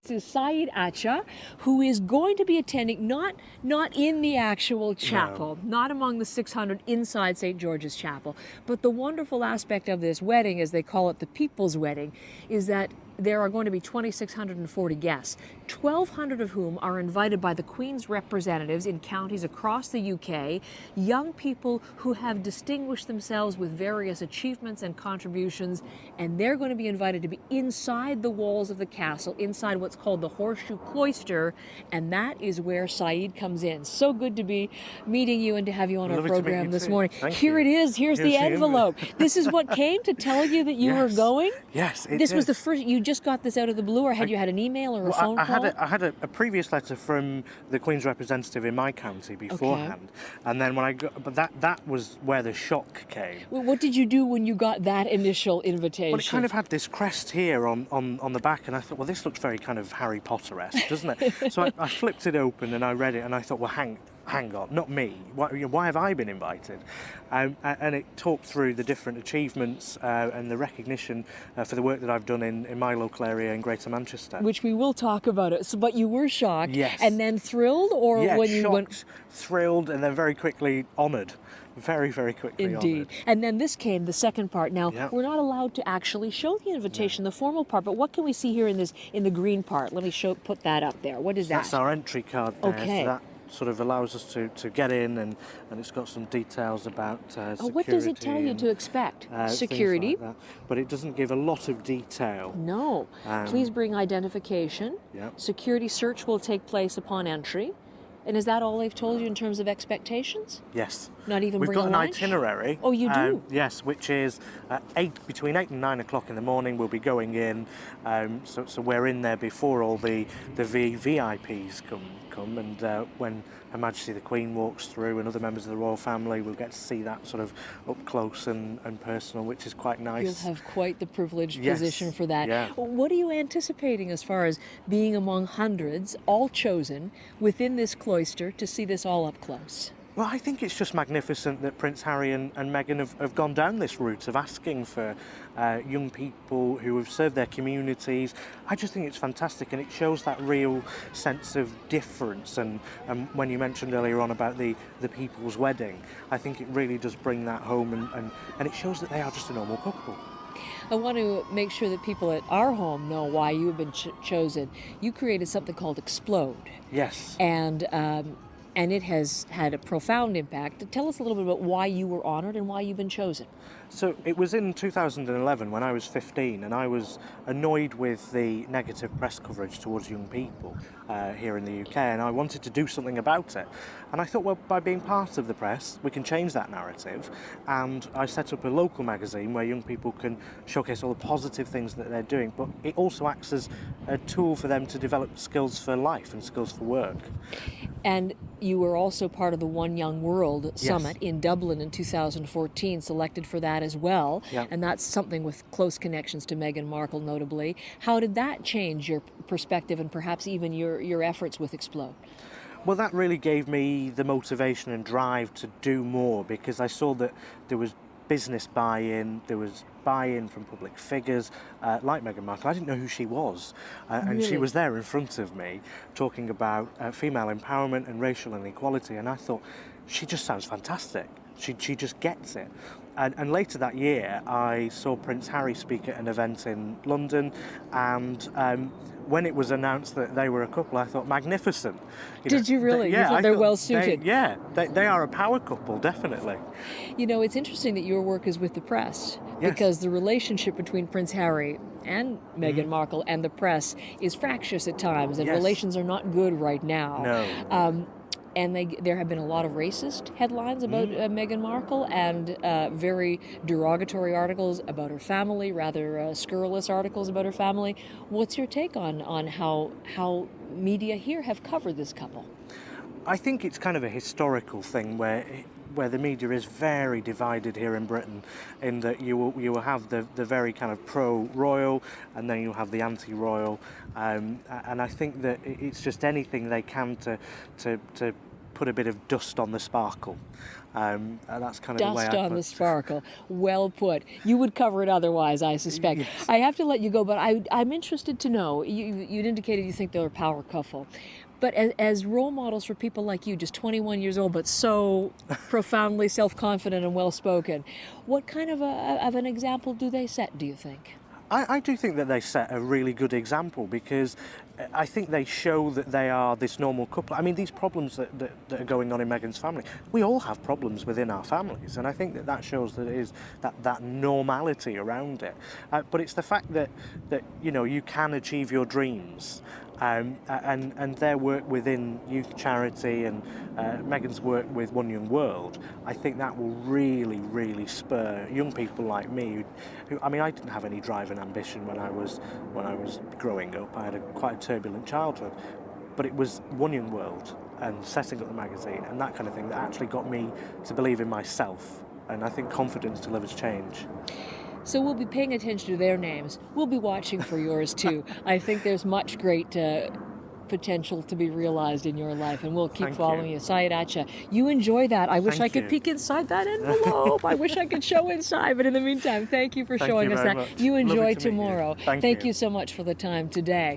to Saeed Acha, who is going to be attending, not in the actual chapel, not among the 600 inside St. George's Chapel, but the wonderful aspect of this wedding, as they call it, the people's wedding, is that there are going to be 2,640 guests, 1,200 of whom are invited by the Queen's representatives in counties across the UK, young people who have distinguished themselves with various achievements and contributions, and they're going to be invited to be inside the walls of the castle, inside what's called the Horseshoe Cloister, and that is where Saeed comes in. So good to be meeting you and to have you on our program this morning. Here it is. Here's the envelope. This is what came to tell you that you were going? Yes, this was the first. You just got this out of the blue, or had you had an email or a phone call? I had a previous letter from the Queen's representative in my county beforehand, and then when I got, but that was where the shock came. Well, what did you do when you got that initial invitation? Well, it kind of had this crest here on the back, and I thought, well, this looks very kind of Harry Potter-esque, doesn't it? So I flipped it open and I read it, and I thought, well, hang on, not me. Why have I been invited? And it talked through the different achievements and the recognition for the work that I've done in my local area in Greater Manchester. Which we will talk about it. So, but you were shocked, yes, and then thrilled, or when you went thrilled, and then very quickly honoured. Very, very quickly. Indeed. Honoured. And then this came, the second part. Now, we're not allowed to actually show the invitation, the formal part, but what can we see here in the green part? Let me put that up there. What is that? That's our entry card there. Okay. So that sort of allows us to get in, and it's got some details about security. What does it tell you to expect? Security. Like that. But it doesn't give a lot of detail. No. Please bring identification. Security search will take place upon entry. And is that all they've told you in terms of expectations? Yes. Not even We've bring a got an lunch? itinerary. Oh, you do? Yes, which is between 8 and 9 o'clock in the morning. We'll be going in, so we're in there before all the VIPs come, and when Her Majesty the Queen walks through and other members of the royal family, we'll get to see that sort of up close and personal, which is quite nice. You'll have quite the privileged position for that. Yeah. What are you anticipating as far as being among hundreds, all chosen, within this cloister to see this all up close? Well, I think it's just magnificent that Prince Harry and Meghan have gone down this route of asking for young people who have served their communities. I just think it's fantastic, and it shows that real sense of difference. And when you mentioned earlier on about the people's wedding, I think it really does bring that home, and it shows that they are just a normal couple. I want to make sure that people at our home know why you have been chosen. You created something called Explode. Yes. And it has had a profound impact. Tell us a little bit about why you were honoured and why you've been chosen. So it was in 2011 when I was 15, and I was annoyed with the negative press coverage towards young people here in the UK, and I wanted to do something about it. And I thought, well, by being part of the press, we can change that narrative. And I set up a local magazine where young people can showcase all the positive things that they're doing, but it also acts as a tool for them to develop skills for life and skills for work. And you were also part of the One Young World Summit in Dublin in 2014, selected for that as well. Yep. And that's something with close connections to Meghan Markle, notably. How did that change your perspective and perhaps even your efforts with Explode? Well, that really gave me the motivation and drive to do more, because I saw that there was business buy-in, there was buy-in from public figures like Meghan Markle. I didn't know who she was, and she was there in front of me talking about female empowerment and racial inequality, and I thought, she just sounds fantastic. She just gets it. And later that year, I saw Prince Harry speak at an event in London, and when it was announced that they were a couple, I thought, magnificent. Did you really? You thought they're well suited? They are a power couple, definitely. You know, it's interesting that your work is with the press, because the relationship between Prince Harry and Meghan Markle and the press is fractious at times, and relations are not good right now. No. And there have been a lot of racist headlines about Meghan Markle, and very derogatory articles about her family, rather scurrilous articles about her family. What's your take on how media here have covered this couple? I think it's kind of a historical thing where the media is very divided here in Britain, in that you will have the very kind of pro-royal, and then you'll have the anti-royal, and I think that it's just anything they can to put a bit of dust on the sparkle. That's kind of the way Dust I on put the sparkle. Well put. You would cover it otherwise, I suspect. Yes. I have to let you go, but I'm interested to know, you'd indicated you think they're a power couple. But as role models for people like you, just 21 years old, but so profoundly self-confident and well-spoken, what kind of an example do they set, do you think? I do think that they set a really good example, because I think they show that they are this normal couple. I mean, these problems that are going on in Meghan's family, we all have problems within our families, and I think that shows that it is that normality around it. But it's the fact that you know, you can achieve your dreams. And their work within youth charity and Meghan's work with One Young World, I think that will really, really spur young people like me. Who I mean, I didn't have any drive and ambition when I was growing up. I had quite a turbulent childhood, but it was One Young World and setting up the magazine and that kind of thing that actually got me to believe in myself. And I think confidence delivers change. So we'll be paying attention to their names. We'll be watching for yours too. I think there's much great potential to be realized in your life, and we'll keep following you. Sayed Acha, you enjoy that. I wish I could peek inside that envelope. I wish I could show inside, but in the meantime, thank you for showing us that. You enjoy tomorrow. Thank you so much for the time today.